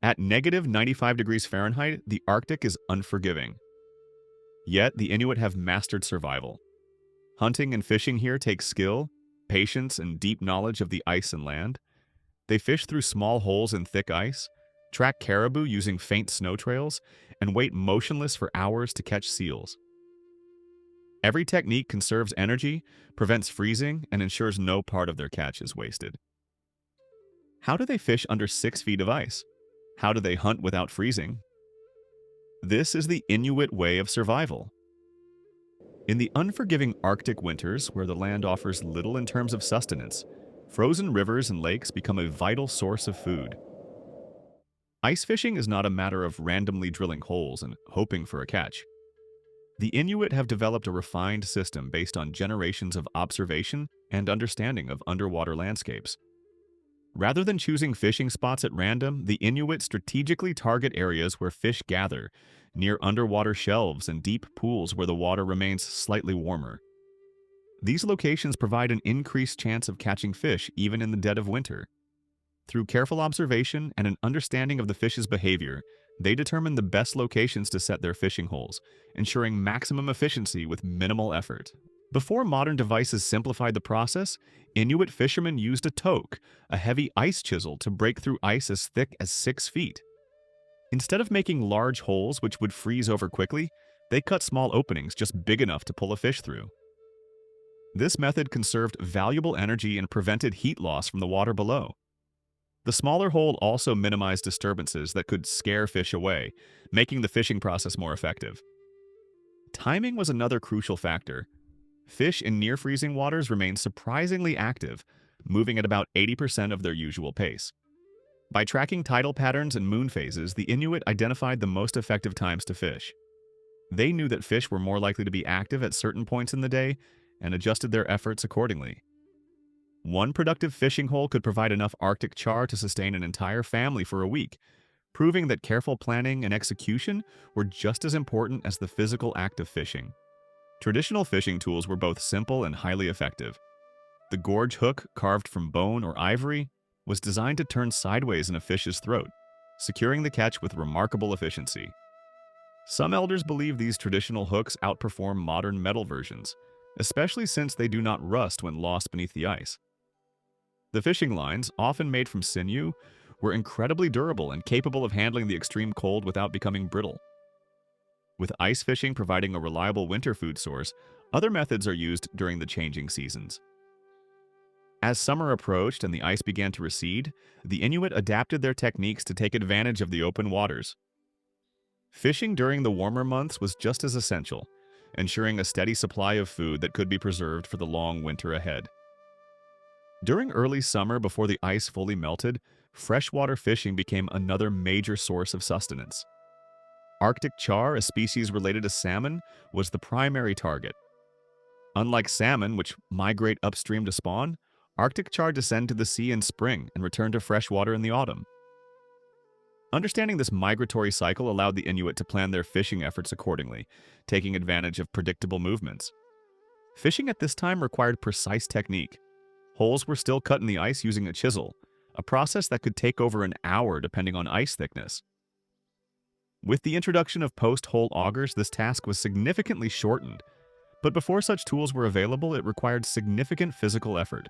At negative 95 degrees Fahrenheit, the Arctic is unforgiving. Yet, the Inuit have mastered survival. Hunting and fishing here takes skill, patience, and deep knowledge of the ice and land. They fish through small holes in thick ice, track caribou using faint snow trails, and wait motionless for hours to catch seals. Every technique conserves energy, prevents freezing, and ensures no part of their catch is wasted. How do they fish under 6 feet of ice? How do they hunt without freezing? This is the Inuit way of survival. In the unforgiving Arctic winters, where the land offers little in terms of sustenance, frozen rivers and lakes become a vital source of food. Ice fishing is not a matter of randomly drilling holes and hoping for a catch. The Inuit have developed a refined system based on generations of observation and understanding of underwater landscapes. Rather than choosing fishing spots at random, the Inuit strategically target areas where fish gather, near underwater shelves and deep pools where the water remains slightly warmer. These locations provide an increased chance of catching fish even in the dead of winter. Through careful observation and an understanding of the fish's behavior, they determine the best locations to set their fishing holes, ensuring maximum efficiency with minimal effort. Before modern devices simplified the process, Inuit fishermen used a toque, a heavy ice chisel, to break through ice as thick as 6 feet. Instead of making large holes which would freeze over quickly, they cut small openings just big enough to pull a fish through. This method conserved valuable energy and prevented heat loss from the water below. The smaller hole also minimized disturbances that could scare fish away, making the fishing process more effective. Timing was another crucial factor. Fish in near-freezing waters remain surprisingly active, moving at about 80% of their usual pace. By tracking tidal patterns and moon phases, the Inuit identified the most effective times to fish. They knew that fish were more likely to be active at certain points in the day and adjusted their efforts accordingly. One productive fishing hole could provide enough Arctic char to sustain an entire family for a week, proving that careful planning and execution were just as important as the physical act of fishing. Traditional fishing tools were both simple and highly effective. The gorge hook, carved from bone or ivory, was designed to turn sideways in a fish's throat, securing the catch with remarkable efficiency. Some elders believe these traditional hooks outperform modern metal versions, especially since they do not rust when lost beneath the ice. The fishing lines, often made from sinew, were incredibly durable and capable of handling the extreme cold without becoming brittle. With ice fishing providing a reliable winter food source, other methods are used during the changing seasons. As summer approached and the ice began to recede, the Inuit adapted their techniques to take advantage of the open waters. Fishing during the warmer months was just as essential, ensuring a steady supply of food that could be preserved for the long winter ahead. During early summer, before the ice fully melted, freshwater fishing became another major source of sustenance. Arctic char, a species related to salmon, was the primary target. Unlike salmon, which migrate upstream to spawn, Arctic char descend to the sea in spring and return to freshwater in the autumn. Understanding this migratory cycle allowed the Inuit to plan their fishing efforts accordingly, taking advantage of predictable movements. Fishing at this time required precise technique. Holes were still cut in the ice using a chisel, a process that could take over an hour depending on ice thickness. With the introduction of post-hole augers, this task was significantly shortened, but before such tools were available, it required significant physical effort.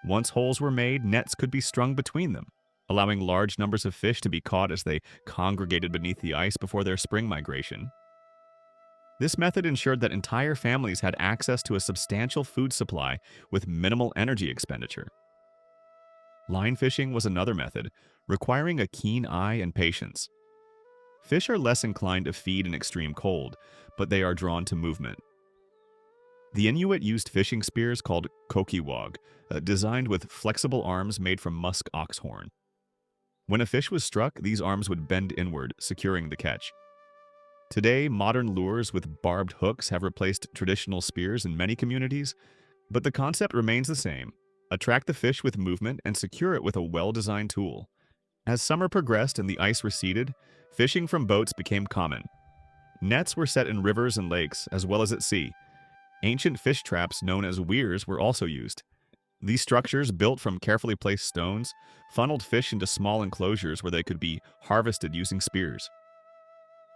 Once holes were made, nets could be strung between them, allowing large numbers of fish to be caught as they congregated beneath the ice before their spring migration. This method ensured that entire families had access to a substantial food supply with minimal energy expenditure. Line fishing was another method, requiring a keen eye and patience. Fish are less inclined to feed in extreme cold, but they are drawn to movement. The Inuit used fishing spears called kokiwag, designed with flexible arms made from musk ox horn. When a fish was struck, these arms would bend inward, securing the catch. Today, modern lures with barbed hooks have replaced traditional spears in many communities, but the concept remains the same: attract the fish with movement and secure it with a well-designed tool. As summer progressed and the ice receded, fishing from boats became common. Nets were set in rivers and lakes, as well as at sea. Ancient fish traps known as weirs were also used. These structures, built from carefully placed stones, funneled fish into small enclosures where they could be harvested using spears.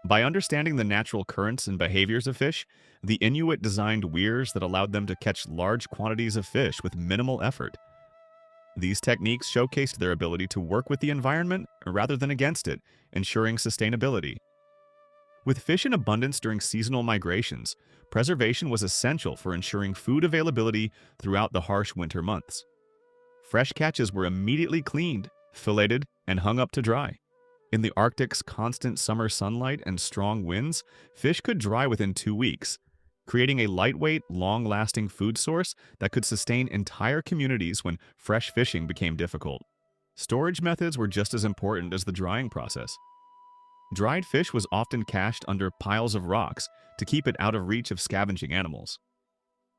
By understanding the natural currents and behaviors of fish, the Inuit designed weirs that allowed them to catch large quantities of fish with minimal effort. These techniques showcased their ability to work with the environment rather than against it, ensuring sustainability. With fish in abundance during seasonal migrations, preservation was essential for ensuring food availability throughout the harsh winter months. Fresh catches were immediately cleaned, filleted, and hung up to dry. In the Arctic's constant summer sunlight and strong winds, fish could dry within 2 weeks, creating a lightweight, long-lasting food source that could sustain entire communities when fresh fishing became difficult. Storage methods were just as important as the drying process. Dried fish was often cached under piles of rocks to keep it out of reach of scavenging animals.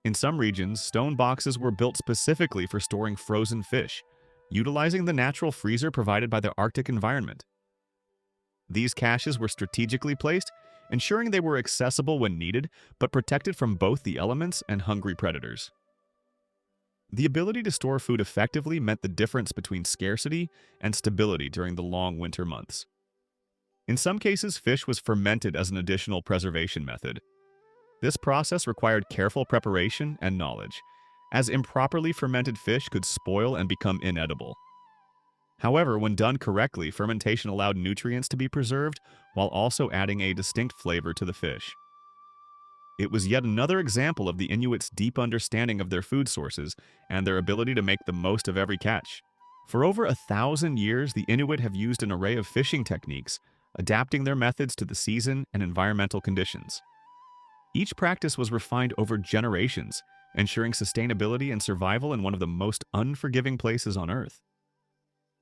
In some regions, stone boxes were built specifically for storing frozen fish, utilizing the natural freezer provided by the Arctic environment. These caches were strategically placed, ensuring they were accessible when needed, but protected from both the elements and hungry predators. The ability to store food effectively meant the difference between scarcity and stability during the long winter months. In some cases, fish was fermented as an additional preservation method. This process required careful preparation and knowledge, as improperly fermented fish could spoil and become inedible. However, when done correctly, fermentation allowed nutrients to be preserved while also adding a distinct flavor to the fish. It was yet another example of the Inuits' deep understanding of their food sources and their ability to make the most of every catch. For over 1,000 years, the Inuit have used an array of fishing techniques, adapting their methods to the season and environmental conditions. Each practice was refined over generations, ensuring sustainability and survival in one of the most unforgiving places on Earth.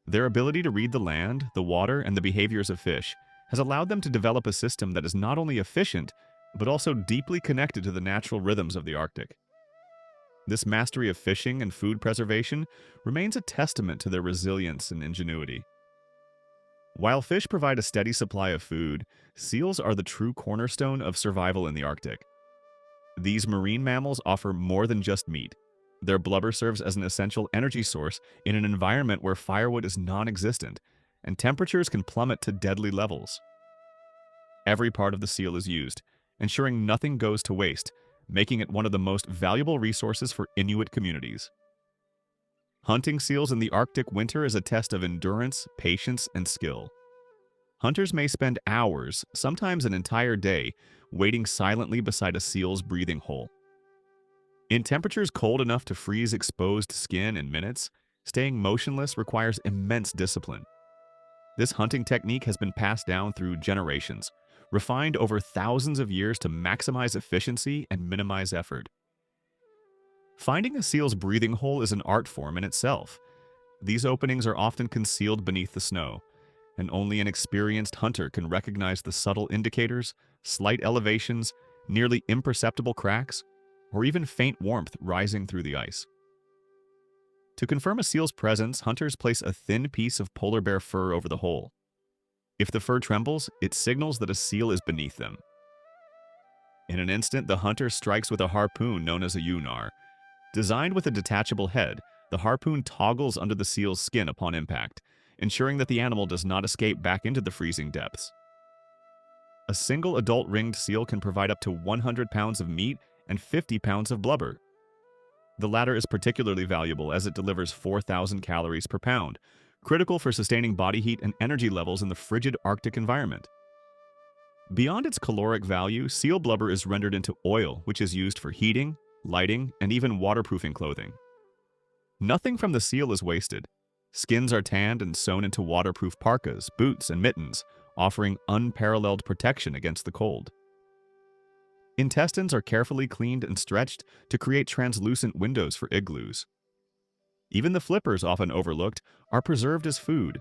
Their ability to read the land, the water, and the behaviors of fish has allowed them to develop a system that is not only efficient, but also deeply connected to the natural rhythms of the Arctic. This mastery of fishing and food preservation remains a testament to their resilience and ingenuity. While fish provide a steady supply of food, seals are the true cornerstone of survival in the Arctic. These marine mammals offer more than just meat. Their blubber serves as an essential energy source in an environment where firewood is non-existent, and temperatures can plummet to deadly levels. Every part of the seal is used, ensuring nothing goes to waste, making it one of the most valuable resources for Inuit communities. Hunting seals in the Arctic winter is a test of endurance, patience, and skill. Hunters may spend hours, sometimes an entire day, waiting silently beside a seal's breathing hole. In temperatures cold enough to freeze exposed skin in minutes, staying motionless requires immense discipline. This hunting technique has been passed down through generations, refined over thousands of years to maximize efficiency and minimize effort. Finding a seal's breathing hole is an art form in itself. These openings are often concealed beneath the snow, and only an experienced hunter can recognize the subtle indicators, slight elevations, nearly imperceptible cracks, or even faint warmth rising through the ice. To confirm a seal's presence, hunters place a thin piece of polar bear fur over the hole. If the fur trembles, it signals that a seal is beneath them. In an instant, the hunter strikes with a harpoon known as a yunar. Designed with a detachable head, the harpoon toggles under the seal's skin upon impact, ensuring that the animal does not escape back into the freezing depths. A single adult ringed seal can provide up to 100 pounds of meat and 50 pounds of blubber. The latter is particularly valuable as it delivers 4,000 calories per pound, critical for sustaining body heat and energy levels in the frigid Arctic environment. Beyond its caloric value, seal blubber is rendered into oil, which is used for heating, lighting, and even waterproofing clothing. Nothing from the seal is wasted. Skins are tanned and sewn into waterproof parkas, boots, and mittens, offering unparalleled protection against the cold. Intestines are carefully cleaned and stretched to create translucent windows for igloos. Even the flippers, often overlooked, are preserved as food.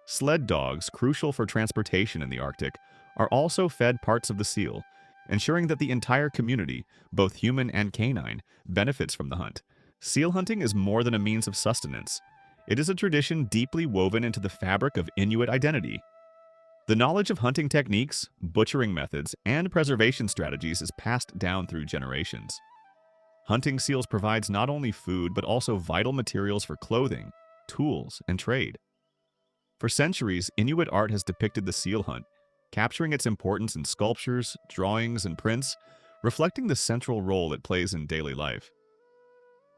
Sled dogs, crucial for transportation in the Arctic, are also fed parts of the seal, ensuring that the entire community, both human and canine, benefits from the hunt. Seal hunting is more than a means of sustenance. It is a tradition deeply woven into the fabric of Inuit identity. The knowledge of hunting techniques, butchering methods, and preservation strategies is passed down through generations. Hunting seals provides not only food but also vital materials for clothing, tools, and trade. For centuries, Inuit art has depicted the seal hunt, capturing its importance in sculptures, drawings, and prints, reflecting the central role it plays in daily life.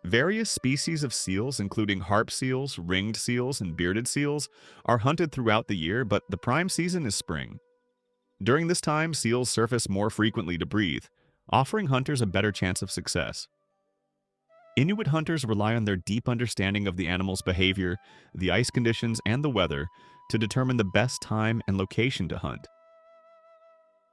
Various species of seals, including harp seals, ringed seals, and bearded seals, are hunted throughout the year, but the prime season is spring. During this time, seals surface more frequently to breathe, offering hunters a better chance of success. Inuit hunters rely on their deep understanding of the animal's behavior, the ice conditions, and the weather to determine the best time and location to hunt.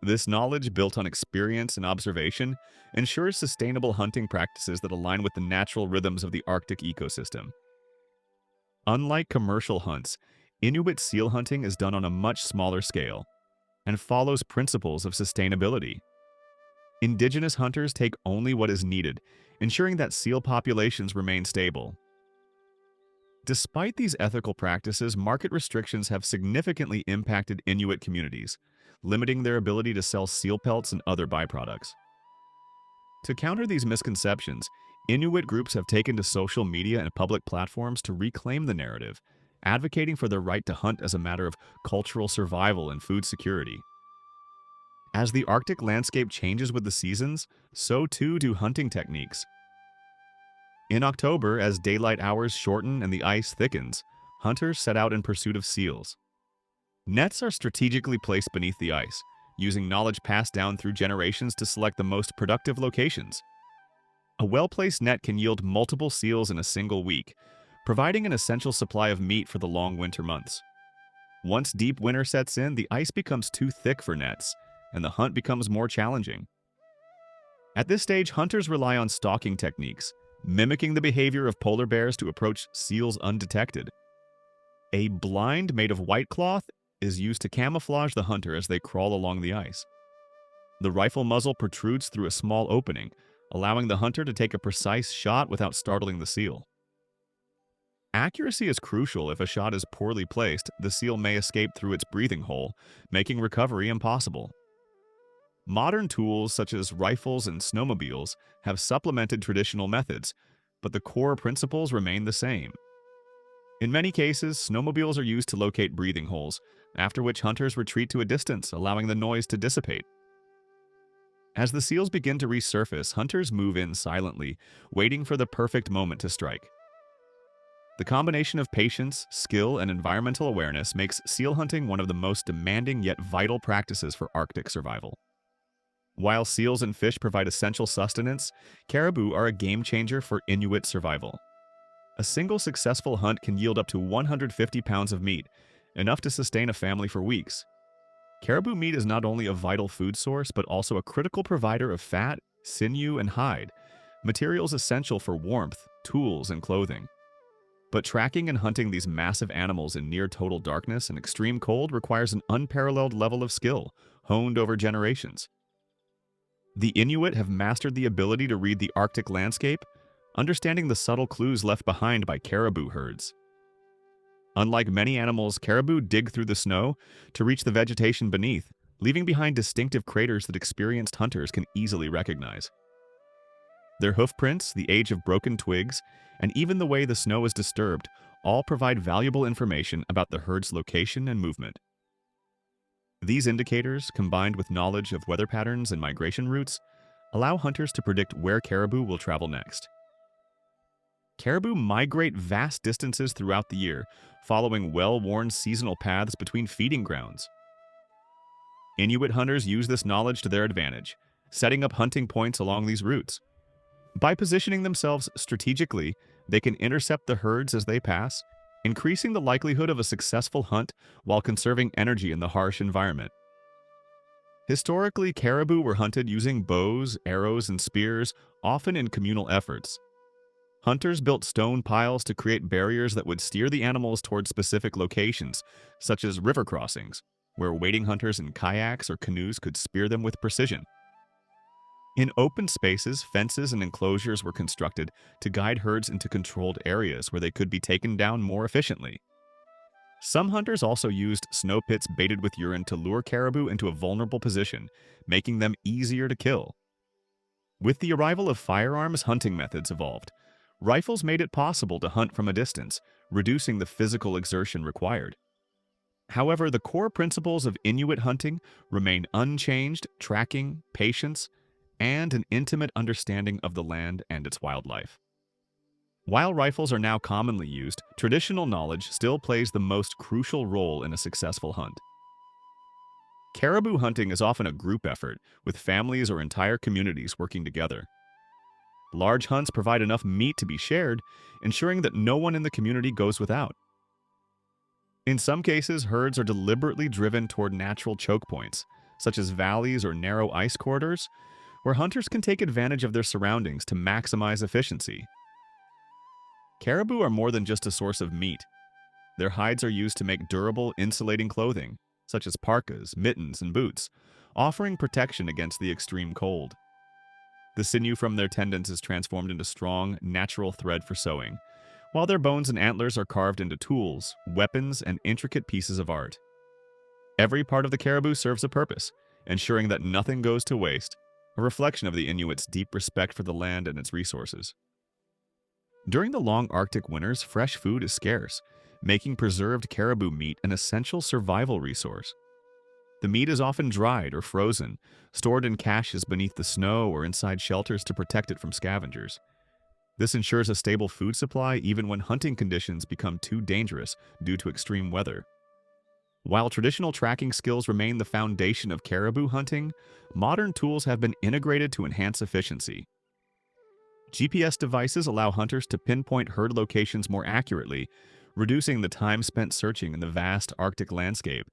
This knowledge, built on experience and observation, ensures sustainable hunting practices that align with the natural rhythms of the Arctic ecosystem. Unlike commercial hunts, Inuit seal hunting is done on a much smaller scale and follows principles of sustainability. Indigenous hunters take only what is needed, ensuring that seal populations remain stable. Despite these ethical practices, market restrictions have significantly impacted Inuit communities, limiting their ability to sell seal pelts and other byproducts. To counter these misconceptions, Inuit groups have taken to social media and public platforms to reclaim the narrative, advocating for their right to hunt as a matter of cultural survival and food security. As the Arctic landscape changes with the seasons, so too do hunting techniques. In October, as daylight hours shorten and the ice thickens, hunters set out in pursuit of seals. Nets are strategically placed beneath the ice, using knowledge passed down through generations to select the most productive locations. A well-placed net can yield multiple seals in a single week, providing an essential supply of meat for the long winter months. Once deep winter sets in, the ice becomes too thick for nets, and the hunt becomes more challenging. At this stage, hunters rely on stalking techniques, mimicking the behavior of polar bears to approach seals undetected. A blind made of white cloth is used to camouflage the hunter as they crawl along the ice. The rifle muzzle protrudes through a small opening, allowing the hunter to take a precise shot without startling the seal. Accuracy is crucial. If a shot is poorly placed, the seal may escape through its breathing hole, making recovery impossible. Modern tools such as rifles and snowmobiles have supplemented traditional methods, but the core principles remain the same. In many cases, snowmobiles are used to locate breathing holes, after which hunters retreat to a distance, allowing the noise to dissipate. As the seals begin to resurface, hunters move in silently, waiting for the perfect moment to strike. The combination of patience, skill, and environmental awareness makes seal hunting one of the most demanding yet vital practices for Arctic survival. While seals and fish provide essential sustenance, caribou are a game changer for Inuit survival. A single successful hunt can yield up to 150 pounds of meat, enough to sustain a family for weeks. Caribou meat is not only a vital food source, but also a critical provider of fat, sinew, and hide, materials essential for warmth, tools, and clothing. But tracking and hunting these massive animals in near total darkness and extreme cold requires an unparalleled level of skill, honed over generations. The Inuit have mastered the ability to read the Arctic landscape, understanding the subtle clues left behind by caribou herds. Unlike many animals, caribou dig through the snow to reach the vegetation beneath, leaving behind distinctive craters that experienced hunters can easily recognize. Their hoofprints, the age of broken twigs, and even the way the snow is disturbed all provide valuable information about the herd's location and movement. These indicators, combined with knowledge of weather patterns and migration routes, allow hunters to predict where caribou will travel next. Caribou migrate vast distances throughout the year, following well-worn seasonal paths between feeding grounds. Inuit hunters use this knowledge to their advantage, setting up hunting points along these routes. By positioning themselves strategically, they can intercept the herds as they pass, increasing the likelihood of a successful hunt while conserving energy in the harsh environment. Historically, caribou were hunted using bows, arrows, and spears, often in communal efforts. Hunters built stone piles to create barriers that would steer the animals toward specific locations, such as river crossings, where waiting hunters in kayaks or canoes could spear them with precision. In open spaces, fences and enclosures were constructed to guide herds into controlled areas where they could be taken down more efficiently. Some hunters also used snow pits baited with urine to lure caribou into a vulnerable position, making them easier to kill. With the arrival of firearms, hunting methods evolved. Rifles made it possible to hunt from a distance, reducing the physical exertion required. However, the core principles of Inuit hunting remain unchanged: tracking, patience, and an intimate understanding of the land and its wildlife. While rifles are now commonly used, traditional knowledge still plays the most crucial role in a successful hunt. Caribou hunting is often a group effort, with families or entire communities working together. Large hunts provide enough meat to be shared, ensuring that no one in the community goes without. In some cases, herds are deliberately driven toward natural choke points, such as valleys or narrow ice corridors, where hunters can take advantage of their surroundings to maximize efficiency. Caribou are more than just a source of meat. Their hides are used to make durable, insulating clothing, such as parkas, mittens, and boots, offering protection against the extreme cold. The sinew from their tendons is transformed into strong, natural thread for sewing, while their bones and antlers are carved into tools, weapons, and intricate pieces of art. Every part of the caribou serves a purpose, ensuring that nothing goes to waste, a reflection of the Inuits' deep respect for the land and its resources. During the long Arctic winters, fresh food is scarce, making preserved caribou meat an essential survival resource. The meat is often dried or frozen, stored in caches beneath the snow or inside shelters to protect it from scavengers. This ensures a stable food supply even when hunting conditions become too dangerous due to extreme weather. While traditional tracking skills remain the foundation of caribou hunting, modern tools have been integrated to enhance efficiency. GPS devices allow hunters to pinpoint herd locations more accurately, reducing the time spent searching in the vast Arctic landscape.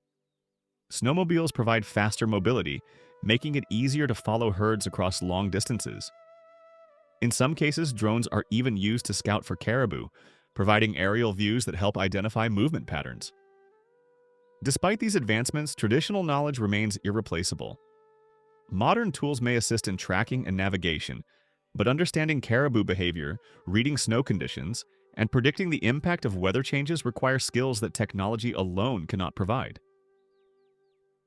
Snowmobiles provide faster mobility, making it easier to follow herds across long distances. In some cases, drones are even used to scout for caribou, providing aerial views that help identify movement patterns. Despite these advancements, traditional knowledge remains irreplaceable. Modern tools may assist in tracking and navigation, but understanding caribou behavior, reading snow conditions, and predicting the impact of weather changes require skills that technology alone cannot provide.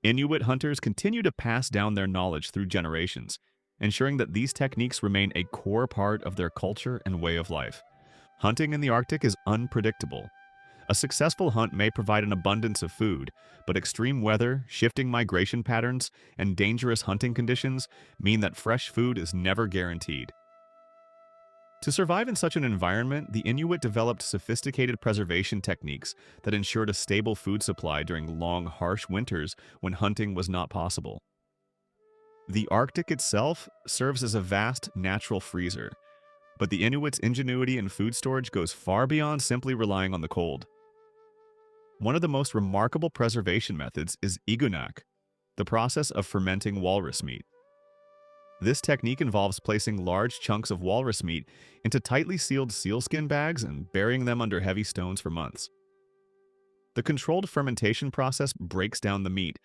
Inuit hunters continue to pass down their knowledge through generations, ensuring that these techniques remain a core part of their culture and way of life. Hunting in the Arctic is unpredictable. A successful hunt may provide an abundance of food, but extreme weather, shifting migration patterns, and dangerous hunting conditions mean that fresh food is never guaranteed. To survive in such an environment, the Inuit developed sophisticated preservation techniques that ensured a stable food supply during long, harsh winters when hunting was not possible. The Arctic itself serves as a vast natural freezer, but the Inuits' ingenuity in food storage goes far beyond simply relying on the cold. One of the most remarkable preservation methods is igunak, the process of fermenting walrus meat. This technique involves placing large chunks of walrus meat into tightly sealed sealskin bags and burying them under heavy stones for months. The controlled fermentation process breaks down the meat,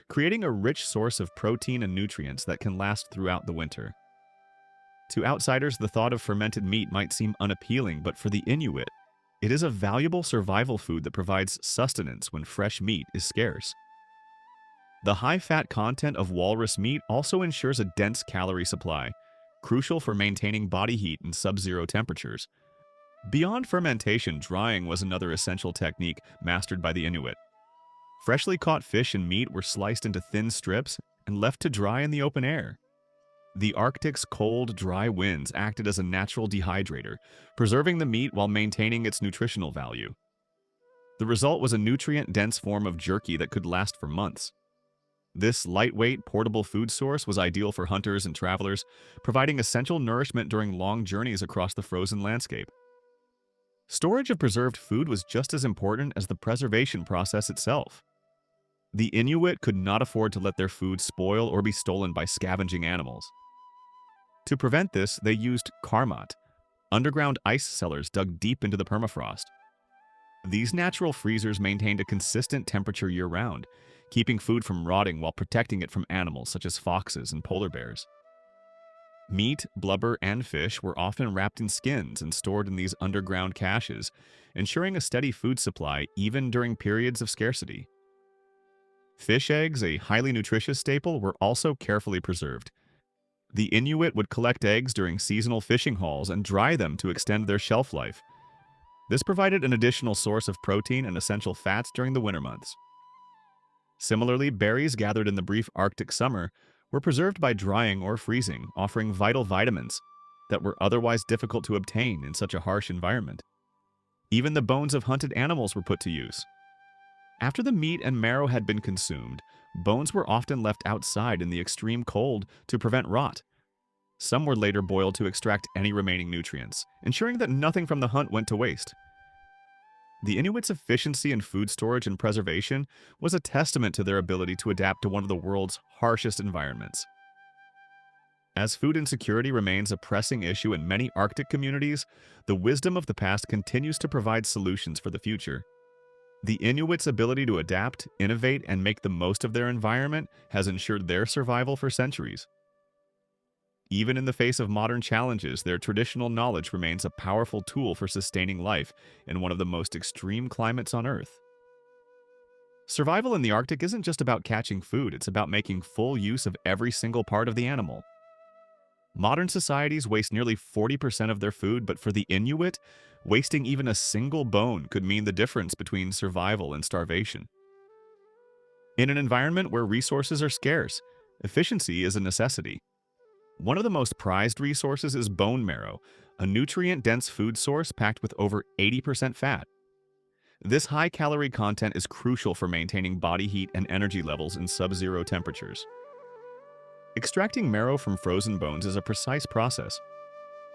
creating a rich source of protein and nutrients that can last throughout the winter. To outsiders, the thought of fermented meat might seem unappealing, but for the Inuit, it is a valuable survival food that provides sustenance when fresh meat is scarce. The high-fat content of walrus meat also ensures a dense calorie supply, crucial for maintaining body heat in sub-zero temperatures. Beyond fermentation, drying was another essential technique mastered by the Inuit. Freshly caught fish and meat were sliced into thin strips and left to dry in the open air. The Arctic's cold, dry winds acted as a natural dehydrator, preserving the meat while maintaining its nutritional value. The result was a nutrient-dense form of jerky that could last for months. This lightweight, portable food source was ideal for hunters and travelers, providing essential nourishment during long journeys across the frozen landscape. Storage of preserved food was just as important as the preservation process itself. The Inuit could not afford to let their food spoil or be stolen by scavenging animals. To prevent this, they used karmat, underground ice cellars dug deep into the permafrost. These natural freezers maintained a consistent temperature year-round, keeping food from rotting while protecting it from animals such as foxes and polar bears. Meat, blubber, and fish were often wrapped in skins and stored in these underground caches, ensuring a steady food supply even during periods of scarcity. Fish eggs, a highly nutritious staple, were also carefully preserved. The Inuit would collect eggs during seasonal fishing hauls and dry them to extend their shelf life. This provided an additional source of protein and essential fats during the winter months. Similarly, berries gathered in the brief Arctic summer were preserved by drying or freezing, offering vital vitamins that were otherwise difficult to obtain in such a harsh environment. Even the bones of hunted animals were put to use. After the meat and marrow had been consumed, bones were often left outside in the extreme cold to prevent rot. Some were later boiled to extract any remaining nutrients, ensuring that nothing from the hunt went to waste. The Inuits' efficiency in food storage and preservation was a testament to their ability to adapt to one of the world's harshest environments. As food insecurity remains a pressing issue in many Arctic communities, the wisdom of the past continues to provide solutions for the future. The Inuits' ability to adapt, innovate, and make the most of their environment has ensured their survival for centuries. Even in the face of modern challenges, their traditional knowledge remains a powerful tool for sustaining life in one of the most extreme climates on Earth. Survival in the Arctic isn't just about catching food, it's about making full use of every single part of the animal. Modern societies waste nearly 40% of their food, but for the Inuit, wasting even a single bone could mean the difference between survival and starvation. In an environment where resources are scarce, efficiency is a necessity. One of the most prized resources is bone marrow, a nutrient-dense food source packed with over 80% fat. This high-calorie content is crucial for maintaining body heat and energy levels in sub-zero temperatures. Extracting marrow from frozen bones is a precise process.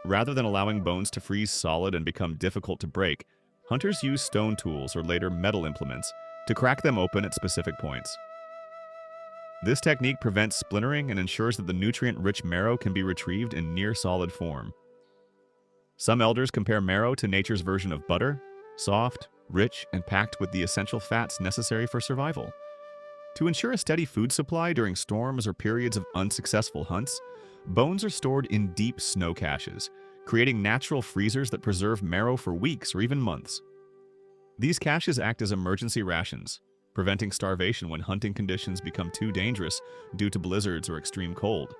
Rather than allowing bones to freeze solid and become difficult to break, hunters use stone tools or later metal implements to crack them open at specific points. This technique prevents splintering and ensures that the nutrient-rich marrow can be retrieved in near-solid form. Some elders compare marrow to nature's version of butter, soft, rich, and packed with the essential fats necessary for survival. To ensure a steady food supply during storms or periods of unsuccessful hunts, bones are stored in deep snow caches, creating natural freezers that preserve marrow for weeks or even months. These caches act as emergency rations, preventing starvation when hunting conditions become too dangerous due to blizzards or extreme cold.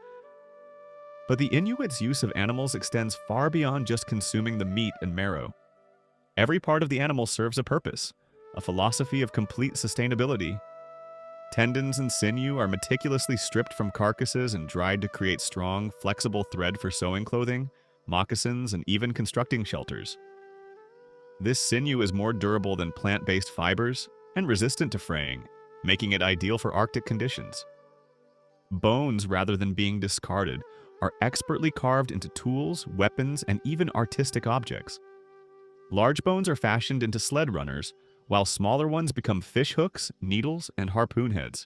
But the Inuits' use of animals extends far beyond just consuming the meat and marrow. Every part of the animal serves a purpose, a philosophy of complete sustainability. Tendons and sinew are meticulously stripped from carcasses and dried to create strong, flexible thread for sewing clothing, moccasins, and even constructing shelters. This sinew is more durable than plant-based fibers and resistant to fraying, making it ideal for Arctic conditions. Bones, rather than being discarded, are expertly carved into tools, weapons, and even artistic objects. Large bones are fashioned into sled runners, while smaller ones become fish hooks, needles, and harpoon heads.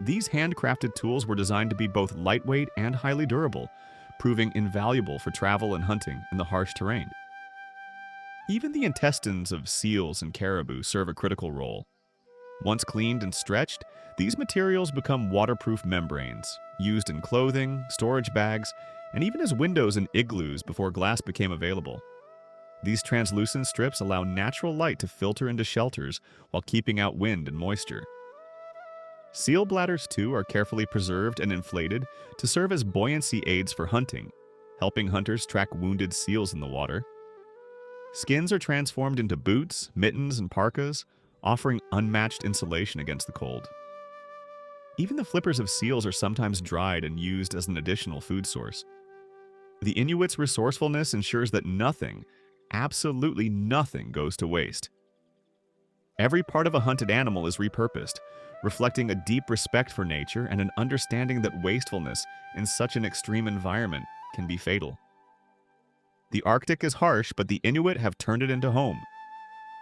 These handcrafted tools were designed to be both lightweight and highly durable, proving invaluable for travel and hunting in the harsh terrain. Even the intestines of seals and caribou serve a critical role. Once cleaned and stretched, these materials become waterproof membranes, used in clothing, storage bags, and even as windows in igloos before glass became available. These translucent strips allow natural light to filter into shelters while keeping out wind and moisture. Seal bladders, too, are carefully preserved and inflated to serve as buoyancy aids for hunting, helping hunters track wounded seals in the water. Skins are transformed into boots, mittens, and parkas, offering unmatched insulation against the cold. Even the flippers of seals are sometimes dried and used as an additional food source. The Inuits' resourcefulness ensures that nothing, absolutely nothing, goes to waste. Every part of a hunted animal is repurposed, reflecting a deep respect for nature and an understanding that wastefulness in such an extreme environment can be fatal. The Arctic is harsh, but the Inuit have turned it into home.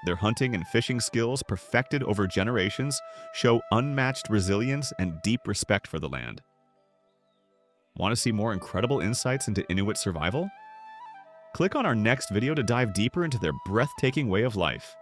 Their hunting and fishing skills, perfected over generations, show unmatched resilience and deep respect for the land. Want to see more incredible insights into Inuit survival? Click on our next video to dive deeper into their breathtaking way of life.